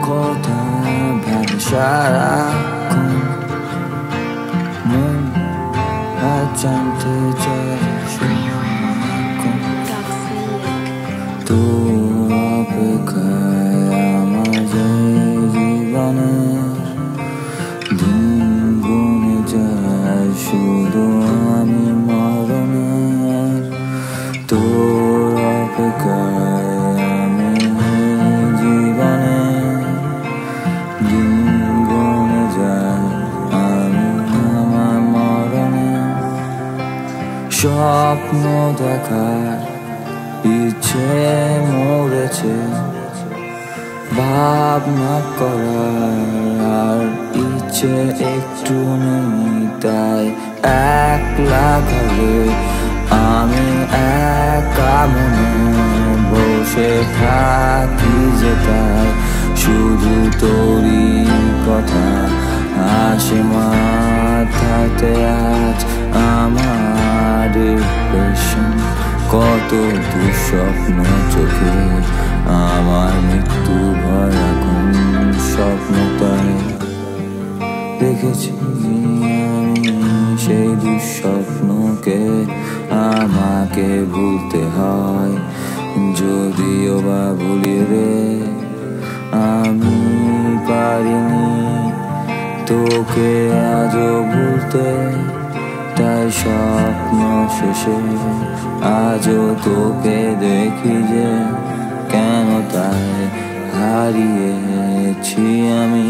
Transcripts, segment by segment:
কথা ভাবে সারাক্ষণ, মন আজ জানতে চায় সারাক্ষণ। তোর অপেক্ষায় আমার যে জীবনের দিন গুনে যায়, শুধু আমি মরণের। তোর অপেক্ষায় আমি জীবনের দিন গুনে যায়, আমি আমার মরণের। স্বপ্ন দেখার ইচ্ছে মরেছে, ভাবনা করার আর ইচ্ছে একটু নেই। তাই একলা ঘরে আমি একা মনে বসে থাকি যে, তাই শুধু তোরই কথা আসে মাথাতে। আজ আমার ডিপ্রেশন, কত দুঃস্বপ্ন চোখে, আমার মৃত্যু ভয় এখন স্বপ্নটাই দেখেছি আমি। সেই দুঃস্বপ্নকে আমাকে ভুলতে হয়, যদিও বা ভুলি রে আমি পারিনি তোকে আজও ভুলতে। তাই স্বপ্ন শেষে আজও তোকে দেখি যে, কেন তাই হারিয়েছি আমি।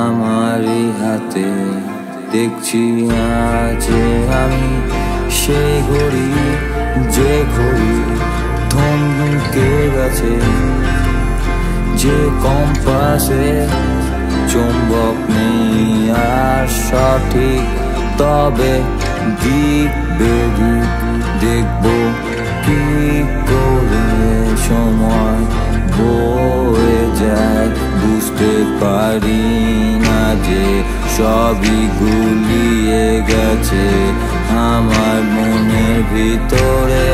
আমারই হাতে দেখছি আছে আমি সেই ঘড়ি, যে ঘড়ি থমকে গেছে, যে কম্পাসে চুম্বক নেই আর সঠিক। তবে দিক বেদিক দেখবো কি করে সময় বয়ে যায়, বুঝতে পারি না যে সবই গুলিয়ে গেছে আমার মনের ভিতরে।